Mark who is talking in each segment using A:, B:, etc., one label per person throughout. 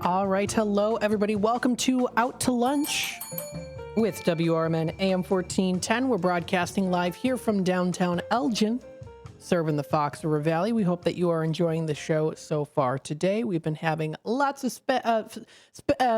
A: All right. Hello, everybody. Welcome to Out to Lunch with WRMN AM 1410. We're broadcasting live here from downtown Elgin, serving the Fox River Valley. We hope that you are enjoying the show so far today. We've been having lots of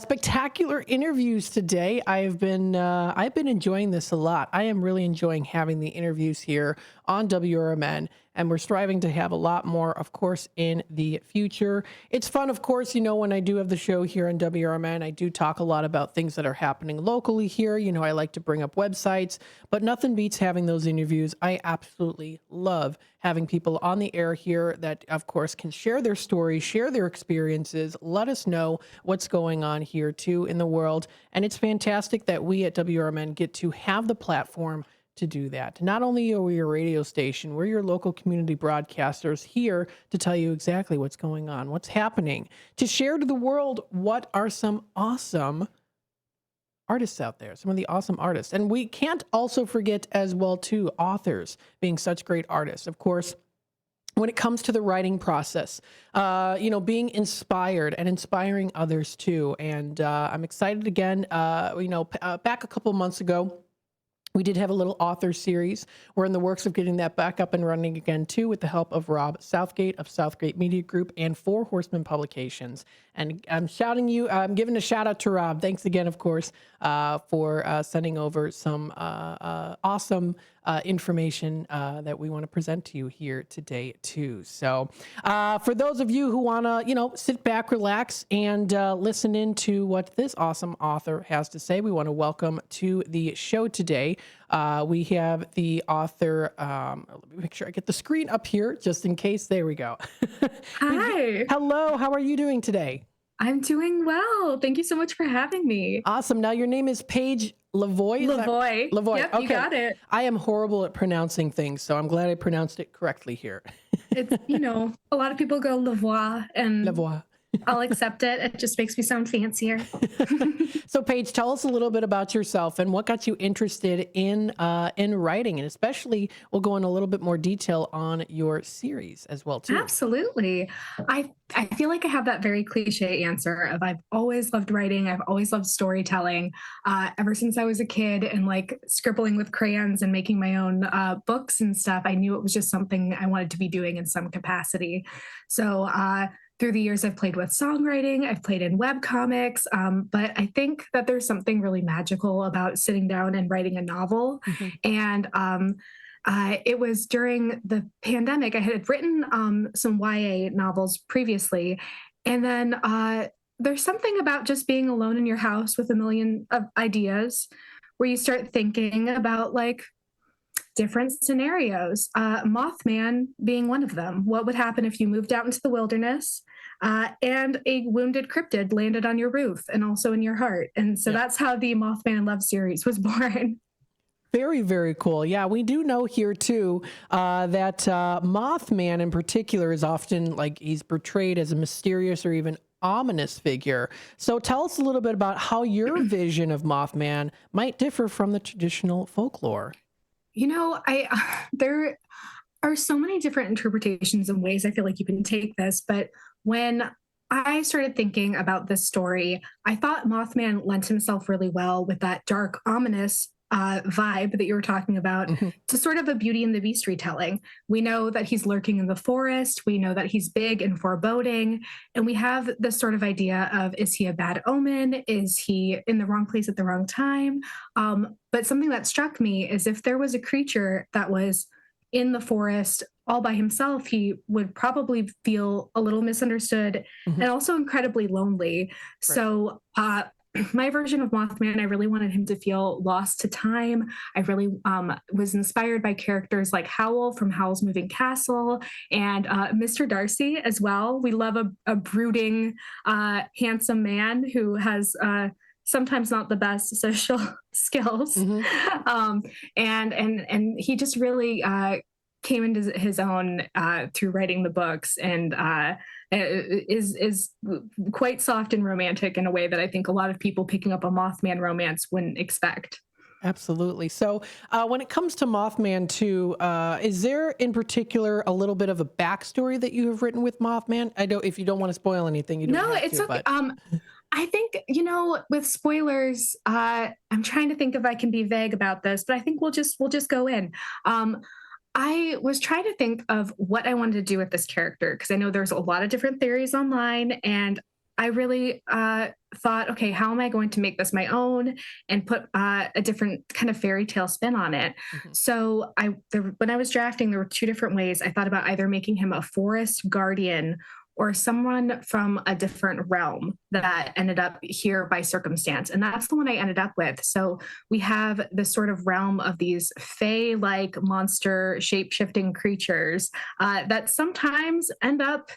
A: spectacular interviews today. I've been enjoying this a lot. I am really enjoying having the interviews here on WRMN, and we're striving to have a lot more, of course, in the future. It's fun, of course, when I do have the show here on WRMN, I do talk a lot about things that are happening locally here. I like to bring up websites, but nothing beats having those interviews. I absolutely love having people on the air here that, of course, can share their stories, share their experiences, let us know what's going on here, too, in the world. And it's fantastic that we at WRMN get to have the platform to do that. Not only are we a radio station, we're your local community broadcasters here to tell you exactly what's going on, what's happening, to share to the world what are some awesome artists out there, some of the awesome artists. And we can't also forget as well, too, authors being such great artists. Of course, when it comes to the writing process, being inspired and inspiring others, too. And I'm excited again, back a couple months ago, we did have a little author series. We're in the works of getting that back up and running again, too, with the help of Rob Southgate of Southgate Media Group and Four Horsemen Publications. And I'm giving a shout out to Rob. Thanks again, of course, for sending over some awesome information that we want to present to you here today, too. So for those of you who want to, sit back, relax, and listen in to what this awesome author has to say, we want to welcome to the show today. We have the author. Let me make sure I get the screen up here just in case. There we go.
B: Hi.
A: Hello. How are you doing today?
B: I'm doing well. Thank you so much for having me.
A: Awesome. Now your name is Paige Lavoie.
B: Lavoie.
A: Lavoie.
B: Yep,
A: Okay.
B: you got it.
A: I am horrible at pronouncing things, so I'm glad I pronounced it correctly here.
B: It's, a lot of people go Lavoie, and
A: Lavoie.
B: I'll accept it. It just makes me sound fancier.
A: So, Paige, tell us a little bit about yourself and what got you interested in writing, and especially we'll go in a little bit more detail on your series as well, too.
B: Absolutely. I feel like I have that very cliche answer of I've always loved writing. I've always loved storytelling. Ever since I was a kid and scribbling with crayons and making my own books and stuff, I knew it was just something I wanted to be doing in some capacity. So through the years, I've played with songwriting, I've played in webcomics, but I think that there's something really magical about sitting down and writing a novel. Mm-hmm. And it was during the pandemic. I had written some YA novels previously, and then there's something about just being alone in your house with a million of ideas where you start thinking about different scenarios, Mothman being one of them. What would happen if you moved out into the wilderness and a wounded cryptid landed on your roof and also in your heart? And so That's how the Mothman Love series was born.
A: Very, very cool. Yeah, we do know here, too, that Mothman in particular is often he's portrayed as a mysterious or even ominous figure. So tell us a little bit about how your vision of Mothman might differ from the traditional folklore.
B: There are so many different interpretations and ways I feel like you can take this, but when I started thinking about this story, I thought Mothman lent himself really well with that dark, ominous vibe that you were talking about, mm-hmm. to sort of a Beauty and the Beast retelling. We know that he's lurking in the forest. We know that he's big and foreboding. And we have this sort of idea of, is he a bad omen? Is he in the wrong place at the wrong time? But something that struck me is if there was a creature that was in the forest all by himself, he would probably feel a little misunderstood, mm-hmm. and also incredibly lonely. Right. So my version of Mothman, I really wanted him to feel lost to time. I really was inspired by characters like Howl from Howl's Moving Castle and Mr. Darcy as well. We love a brooding, handsome man who has sometimes not the best social skills. Mm-hmm. And he just really came into his own through writing the books, and is quite soft and romantic in a way that I think a lot of people picking up a Mothman romance wouldn't expect.
A: Absolutely. So, when it comes to Mothman too, is there in particular a little bit of a backstory that you have written with Mothman? I don't, if you don't want to spoil anything, you don't
B: No,
A: have
B: it's
A: to,
B: okay.
A: but
B: I think, with spoilers, I'm trying to think if I can be vague about this, but I think we'll just go in. Um, I was trying to think of what I wanted to do with this character because I know there's a lot of different theories online, and I really thought, okay, how am I going to make this my own and put a different kind of fairy tale spin on it?
A: Mhm.
B: So when I was drafting, there were two different ways. I thought about either making him a forest guardian or someone from a different realm that ended up here by circumstance. And that's the one I ended up with. So we have this sort of realm of these fae like monster shape shifting creatures that sometimes end up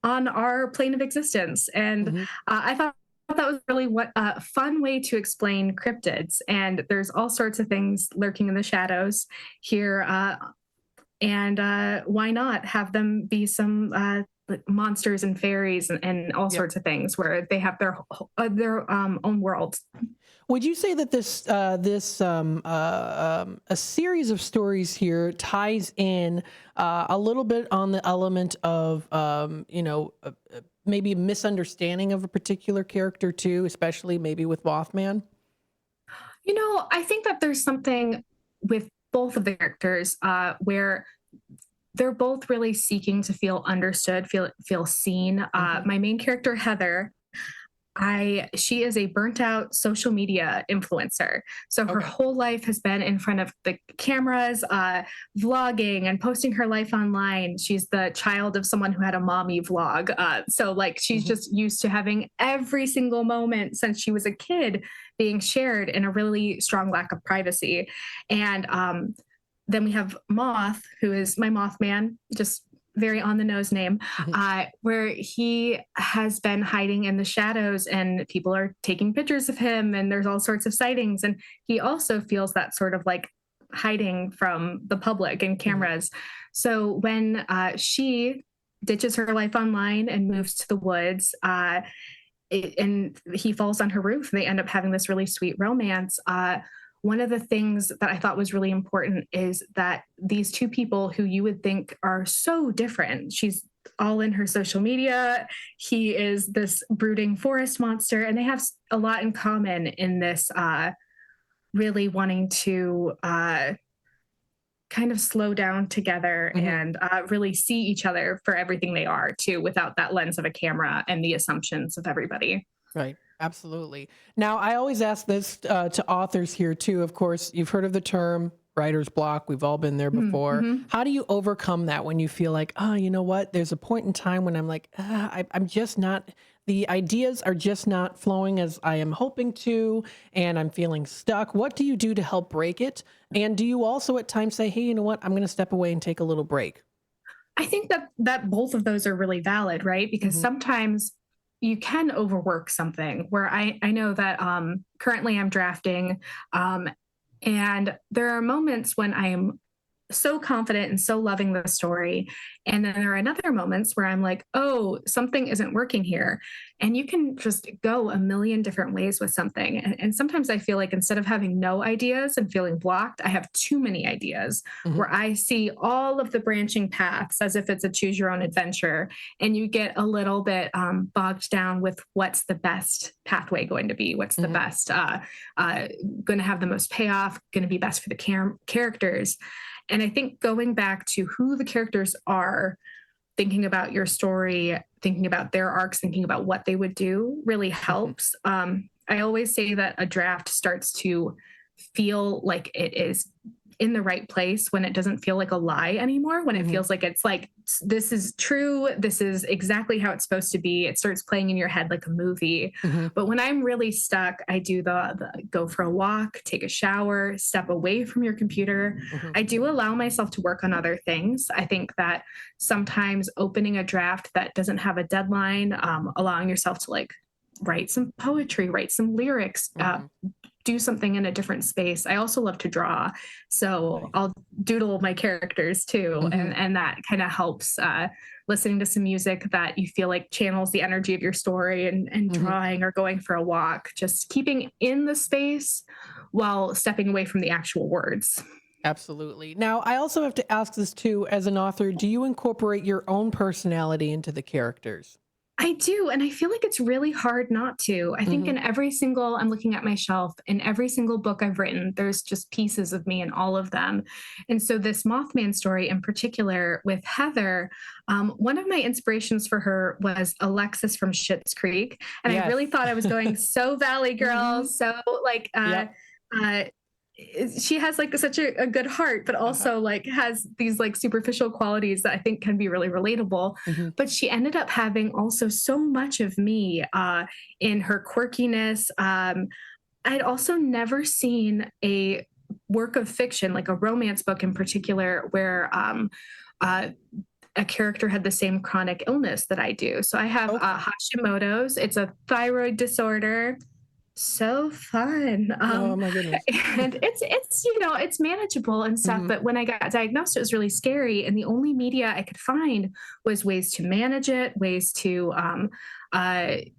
B: on our plane of existence. And
A: Mhm.
B: I thought that was really what a fun way to explain cryptids. And there's all sorts of things lurking in the shadows here. And why not have them be some like monsters and fairies and all
A: Yep.
B: sorts of things where they have their own world.
A: Would you say that a series of stories here ties in a little bit on the element of maybe misunderstanding of a particular character too, especially maybe with Mothman?
B: I think that there's something with both of the characters where they're both really seeking to feel understood, feel seen.
A: Hmm.
B: My main character Heather, she is a burnt out social media influencer. So her
A: Okay.
B: whole life has been in front of the cameras, vlogging and posting her life online. She's the child of someone who had a mommy vlog. So like she's
A: Hmm.
B: just used to having every single moment since she was a kid being shared in a really strong lack of privacy. And then we have Moth, who is my Mothman, just very on the nose name,
A: Hmm.
B: where he has been hiding in the shadows and people are taking pictures of him and there's all sorts of sightings. And he also feels that sort of like hiding from the public and
A: Hmm.
B: cameras. So when she ditches her life online and moves to the woods, and he falls on her roof and they end up having this really sweet romance. One of the things that I thought was really important is that these two people who you would think are so different, she's all in her social media, he is this brooding forest monster, and they have a lot in common in this really wanting to kind of slow down together
A: Hmm.
B: and really see each other for everything they are too, without that lens of a camera and the assumptions of everybody.
A: Right. Absolutely. Now, I always ask this to authors here too. Of course, you've heard of the term writer's block. We've all been there before.
B: Mm-hmm.
A: How do you overcome that when you feel like, oh, you know what? There's a point in time when I'm like, I'm just not, the ideas are just not flowing as I am hoping to, and I'm feeling stuck. What do you do to help break it? And do you also at times say, hey, you know what? I'm going to step away and take a little break?
B: I think that both of those are really valid, right? Because
A: Hmm.
B: sometimes you can overwork something. Where I know that currently I'm drafting, um, and there are moments when I am so confident and so loving the story. And then there are other moments where I'm like, oh, something isn't working here. And you can just go a million different ways with something. And sometimes I feel like instead of having no ideas and feeling blocked, I have too many ideas
A: Hmm.
B: where I see all of the branching paths as if it's a choose your own adventure. And you get a little bit bogged down with what's the best pathway going to be, what's the
A: Hmm.
B: best, uh, going to have the most payoff, going to be best for the characters. And I think going back to who the characters are, thinking about your story, thinking about their arcs, thinking about what they would do really
A: Hmm.
B: helps. I always say that a draft starts to feel like it is in the right place when it doesn't feel like a lie anymore, when it
A: Hmm.
B: feels like it's like, this is true. This is exactly how it's supposed to be. It starts playing in your head like a movie.
A: Hmm.
B: But when I'm really stuck, I do the go for a walk, take a shower, step away from your computer.
A: Hmm.
B: I do allow myself to work on other things. I think that sometimes opening a draft that doesn't have a deadline, allowing yourself to like write some poetry, write some lyrics,
A: Hmm.
B: do something in a different space. I also love to draw, so
A: Nice.
B: I'll doodle my characters too,
A: Hmm.
B: and that kind of helps. Listening to some music that you feel like channels the energy of your story, and
A: Hmm.
B: drawing or going for a walk, just keeping in the space while stepping away from the actual words.
A: Absolutely. Now, I also have to ask this too, as an author, do you incorporate your own personality into the characters?
B: I do, and I feel like it's really hard not to. I think
A: Hmm.
B: in every single, I'm looking at my shelf, in every single book I've written, there's just pieces of me in all of them. And so this Mothman story in particular with Heather, one of my inspirations for her was Alexis from Schitt's Creek. And I
A: Yes.
B: really thought I was going so Valley Girl,
A: Hmm.
B: so like
A: Yep.
B: uh she has like such a good heart, but
A: Uh-huh.
B: also like has these like superficial qualities that I think can be really relatable.
A: Hmm.
B: But she ended up having also so much of me in her quirkiness. I'd also never seen a work of fiction, like a romance book in particular, where uh, a character had the same chronic illness that I do. So I have
A: Okay.
B: Hashimoto's. It's a thyroid disorder. So fun.
A: Oh my goodness.
B: And it's it's manageable and stuff,
A: Hmm.
B: but when I got diagnosed it was really scary, and the only media I could find was ways to manage it, ways to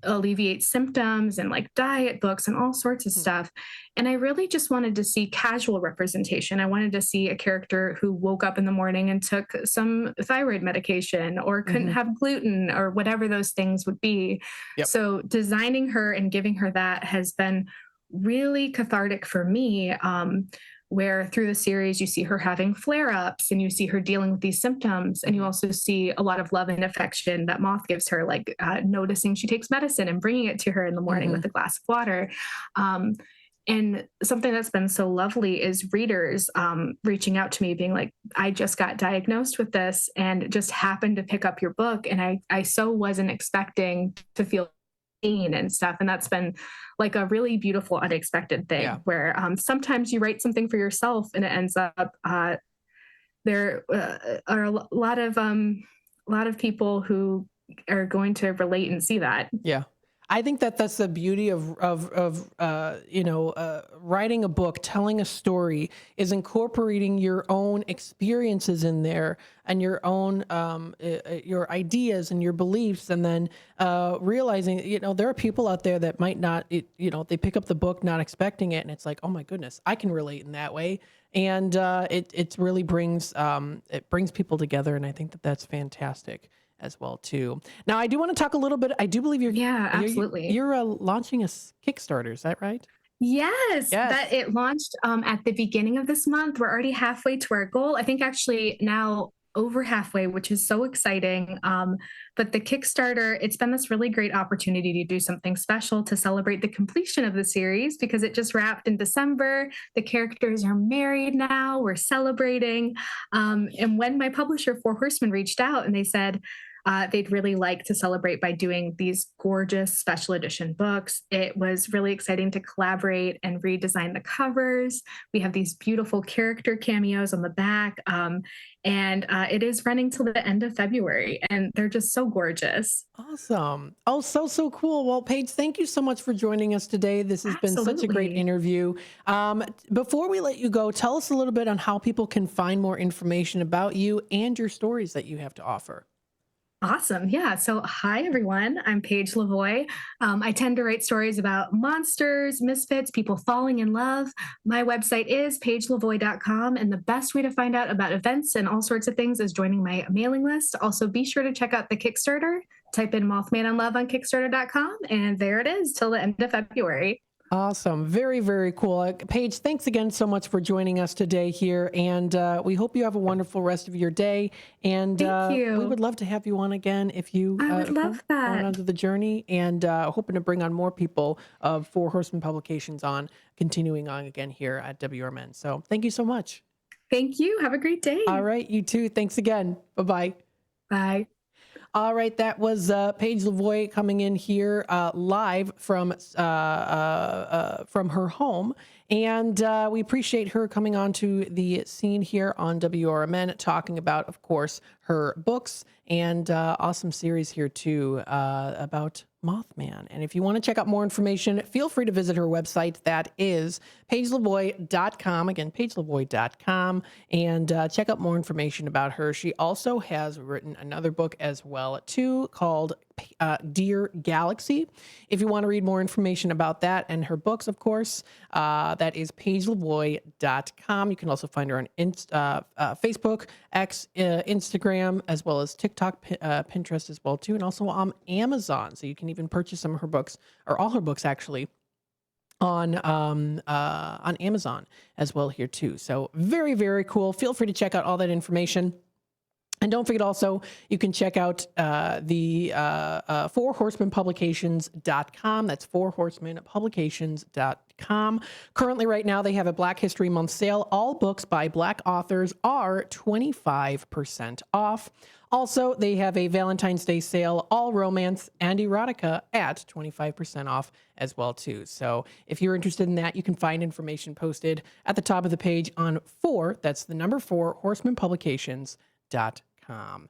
B: alleviate symptoms, and like diet books and all sorts of stuff. And I really just wanted to see casual representation. I wanted to see a character who woke up in the morning and took some thyroid medication or couldn't
A: Hmm.
B: have gluten or whatever those things would be.
A: Yep.
B: So designing her and giving her that has been really cathartic for me. Where through the series you see her having flare-ups and you see her dealing with these symptoms, and you
A: Hmm.
B: also see a lot of love and affection that Moth gives her, like noticing she takes medicine and bringing it to her in the morning
A: Hmm.
B: with a glass of water. um, and something that's been so lovely is readers reaching out to me being like, I just got diagnosed with this and just happened to pick up your book, and I so wasn't expecting to feel seen and stuff. And that's been like a really beautiful, unexpected
A: Yeah.
B: thing where sometimes you write something for yourself and it ends up there are a lot of people who are going to relate and see that.
A: Yeah. I think that that's the beauty of writing a book, telling a story, is incorporating your own experiences in there and your own your ideas and your beliefs, and then realizing there are people out there that might not they pick up the book not expecting it, and it's like, oh my goodness, I can relate in that way, and it really brings it brings people together, and I think that that's fantastic as well too. Now, I do want to talk a little bit. I do believe
B: Yeah,
A: you're
B: absolutely.
A: you're launching a Kickstarter. Is that right?
B: Yes, that
A: Yes.
B: it launched at the beginning of this month. We're already halfway to our goal. I think actually now over halfway, which is so exciting. But the Kickstarter, it's been this really great opportunity to do something special to celebrate the completion of the series because it just wrapped in December. The characters are married now. We're celebrating. And when my publisher, Four Horsemen, reached out and they said, they'd really like to celebrate by doing these gorgeous special edition books. It was really exciting to collaborate and redesign the covers. We have these beautiful character cameos on the back. And it is running till the end of February, and they're just so gorgeous.
A: Awesome. Oh, so cool. Well, Paige, thank you so much for joining us today. This has been such a great
B: Absolutely.
A: interview. Before we let you go, tell us a little bit on how people can find more information about you and your stories that you have to offer.
B: Awesome. Yeah. So, hi, everyone. I'm Paige Lavoie. I tend to write stories about monsters, misfits, people falling in love. My website is pagelavoie.com. And the best way to find out about events and all sorts of things is joining my mailing list. Also, be sure to check out the Kickstarter. Type in Mothman on Love on Kickstarter.com. And there it is till the end of February.
A: Awesome. Very cool. Paige, thanks again so much for joining us today here. And we hope you have a wonderful rest of your day. And
B: Thank
A: we would
B: you.
A: love to have you on again if you
B: I would love
A: going
B: that.
A: on to the journey, and hoping to bring on more people of Four Horsemen Publications on, continuing on again here at WRMN. So thank you so much.
B: Thank you. Have a great
A: All
B: day.
A: right. You too. Thanks again. Bye-bye.
B: Bye.
A: All right, that was Paige Lavoie coming in here live from her home, and we appreciate her coming onto the scene here on WRMN, talking about, of course, her books and awesome series here too about Mothman. And if you want to check out more information, feel free to visit her website. That is paigelavoie.com. Again, paigelavoie.com. And check out more information about her. She also has written another book as well, too, called Dear Galaxy. If you want to read more information about that and her books, of course, that is paigelavoie.com. You can also find her on Facebook, X, Instagram, as well as TikTok, Pinterest as well, too, and also on Amazon. So you can even purchase some of her books, or all her books, actually, on Amazon as well here, too. So very, very cool. Feel free to check out all that information. And don't forget also, you can check out the fourhorsemenpublications.com. That's fourhorsemenpublications.com. Currently, right now, they have a Black History Month sale. All books by Black authors are 25% off. Also, they have a Valentine's Day sale, all romance and erotica at 25% off as well, too. So if you're interested in that, you can find information posted at the top of the page on that's the number 4, horsemenpublications.com.